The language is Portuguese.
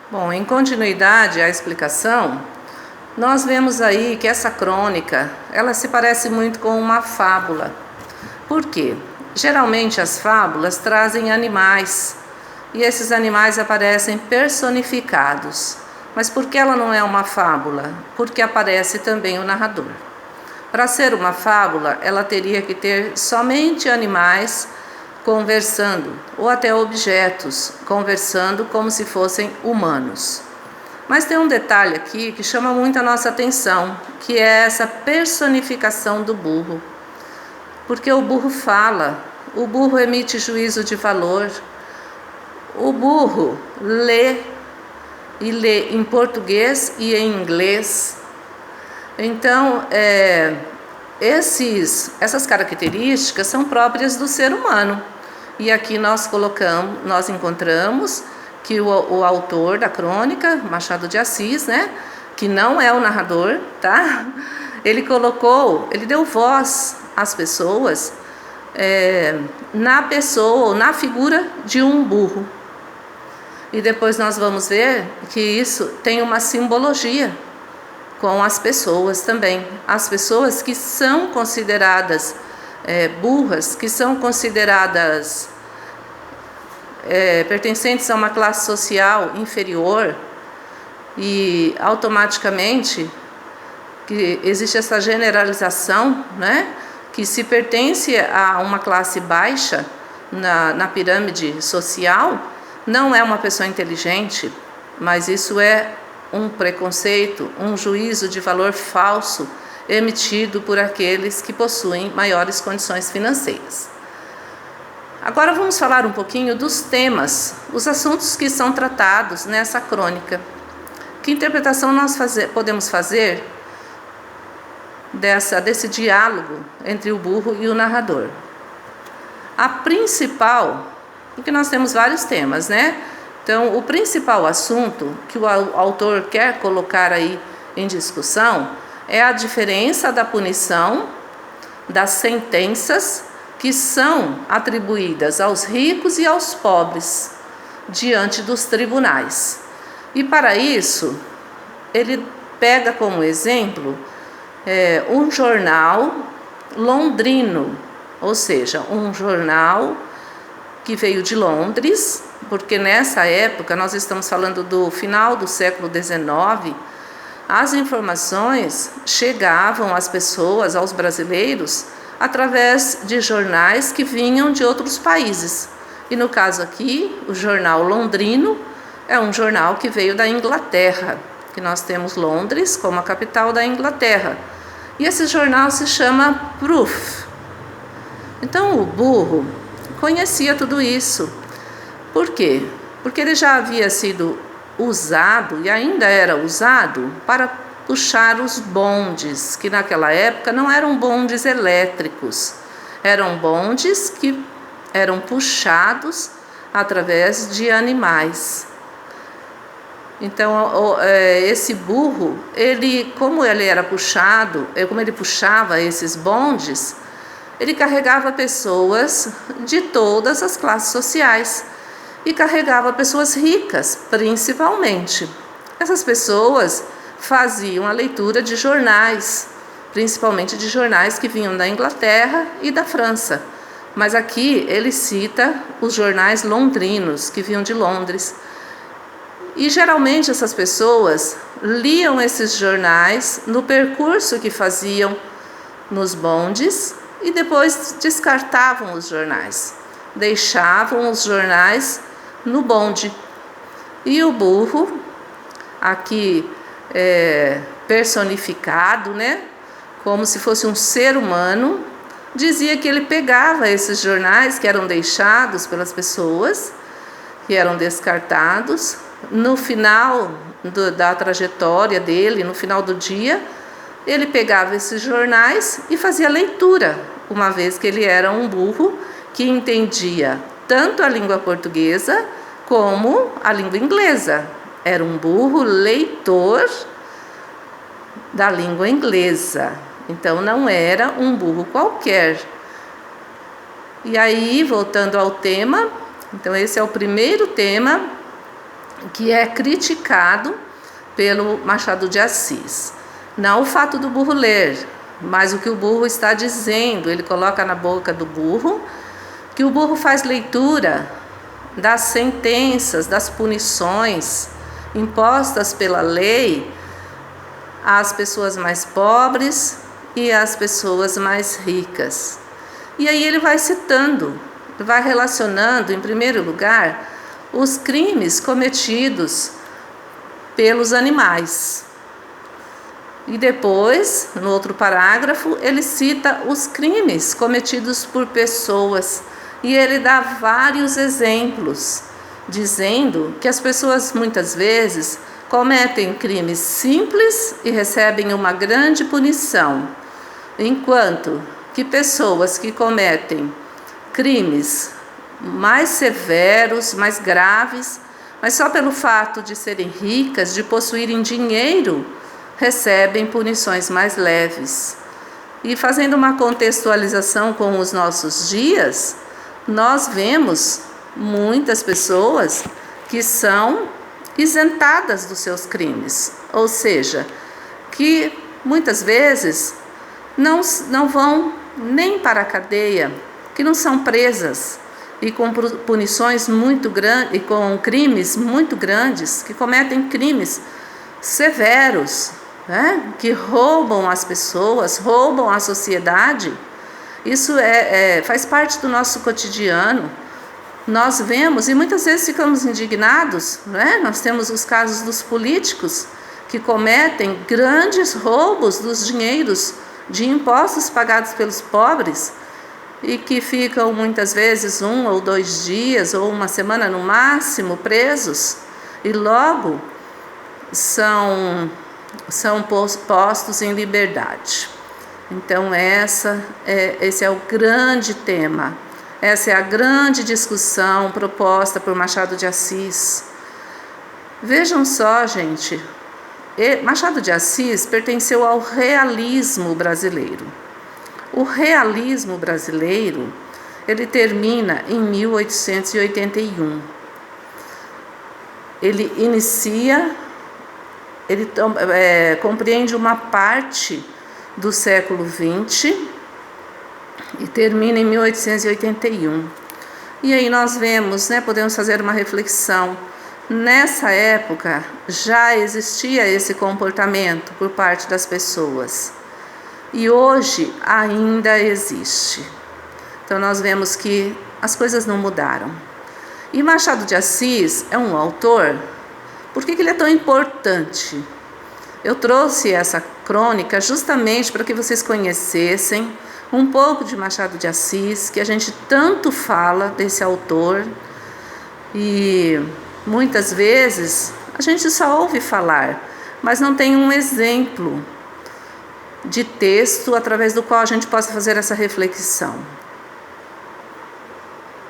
Bom, em continuidade à explicação, nós vemos aí que essa crônica, ela se parece muito com uma fábula. Por quê? Geralmente as fábulas trazem animais e esses animais aparecem personificados. Mas por que ela não é uma fábula? Porque aparece também o narrador. Para ser uma fábula, ela teria que ter somente animais conversando, ou até objetos conversando como se fossem humanos. Mas tem um detalhe aqui que chama muito a nossa atenção, que é essa personificação do burro. Porque o burro fala, o burro emite juízo de valor, o burro lê, e lê em português e em inglês. Então, essas características são próprias do ser humano. E aqui nós encontramos que o autor da crônica, Machado de Assis, né, que não é o narrador, tá? Ele deu voz às pessoas na pessoa, na figura de um burro. E depois nós vamos ver que isso tem uma simbologia com as pessoas também. As pessoas que são consideradas burras, que são consideradas pertencentes a uma classe social inferior, e automaticamente que existe essa generalização, né, que se pertence a uma classe baixa na pirâmide social, não é uma pessoa inteligente, mas isso é um preconceito, um juízo de valor falso emitido por aqueles que possuem maiores condições financeiras. Agora vamos falar um pouquinho dos temas, os assuntos que são tratados nessa crônica. Que interpretação nós podemos fazer desse diálogo entre o burro e o narrador? A principal, porque nós temos vários temas, né? Então, o principal assunto que o autor quer colocar aí em discussão é a diferença da punição das sentenças que são atribuídas aos ricos e aos pobres diante dos tribunais. E para isso, ele pega como exemplo um jornal londrino, ou seja, um jornal que veio de Londres, porque nessa época, nós estamos falando do final do século XIX, as informações chegavam às pessoas, aos brasileiros, através de jornais que vinham de outros países. E no caso aqui, o jornal londrino é um jornal que veio da Inglaterra, que nós temos Londres como a capital da Inglaterra. E esse jornal se chama Proof. Então o burro conhecia tudo isso. Por quê? Porque ele já havia sido usado e ainda era usado para puxar os bondes, que naquela época não eram bondes elétricos, eram bondes que eram puxados através de animais. Então, esse burro, como ele era puxado, como ele puxava esses bondes, ele carregava pessoas de todas as classes sociais e carregava pessoas ricas, principalmente. Essas pessoas faziam a leitura de jornais, principalmente de jornais que vinham da Inglaterra e da França. Mas aqui ele cita os jornais londrinos, que vinham de Londres. E geralmente essas pessoas liam esses jornais no percurso que faziam nos bondes e depois descartavam os jornais. Deixavam os jornais no bonde. E o burro, aqui personificado, né, como se fosse um ser humano, dizia que ele pegava esses jornais que eram deixados pelas pessoas, que eram descartados, no final da trajetória dele, no final do dia, ele pegava esses jornais e fazia leitura, uma vez que ele era um burro que entendia tanto a língua portuguesa como a língua inglesa. Era um burro leitor da língua inglesa. Então não era um burro qualquer. E aí, voltando ao tema, então esse é o primeiro tema que é criticado pelo Machado de Assis. Não o fato do burro ler, mas o que o burro está dizendo. Ele coloca na boca do burro que o burro faz leitura das sentenças, das punições impostas pela lei às pessoas mais pobres e às pessoas mais ricas. E aí ele vai citando, vai relacionando, em primeiro lugar, os crimes cometidos pelos animais. E depois, no outro parágrafo, ele cita os crimes cometidos por pessoas. E ele dá vários exemplos, dizendo que as pessoas muitas vezes cometem crimes simples e recebem uma grande punição, enquanto que pessoas que cometem crimes mais severos, mais graves, mas só pelo fato de serem ricas, de possuírem dinheiro, recebem punições mais leves. E fazendo uma contextualização com os nossos dias, nós vemos muitas pessoas que são isentadas dos seus crimes, ou seja, que muitas vezes não vão nem para a cadeia, que não são presas e com punições muito grandes e com crimes muito grandes, que cometem crimes severos, né? Que roubam as pessoas, roubam a sociedade. Isso faz parte do nosso cotidiano. Nós vemos e muitas vezes ficamos indignados, né? Nós temos os casos dos políticos que cometem grandes roubos dos dinheiros de impostos pagados pelos pobres e que ficam muitas vezes 1 ou 2 dias ou uma semana no máximo presos e logo são postos em liberdade. Então esse é o grande tema, essa é a grande discussão proposta por Machado de Assis. Vejam só, gente, Machado de Assis pertenceu ao realismo brasileiro. O realismo brasileiro, ele termina em 1881. Ele compreende uma parte do século XX e termina em 1881. E aí nós vemos, né, podemos fazer uma reflexão. Nessa época já existia esse comportamento por parte das pessoas e hoje ainda existe. Então nós vemos que as coisas não mudaram. E Machado de Assis é um autor. Por que ele é tão importante? Eu trouxe essa crônica justamente para que vocês conhecessem um pouco de Machado de Assis, que a gente tanto fala desse autor e muitas vezes a gente só ouve falar, mas não tem um exemplo de texto através do qual a gente possa fazer essa reflexão.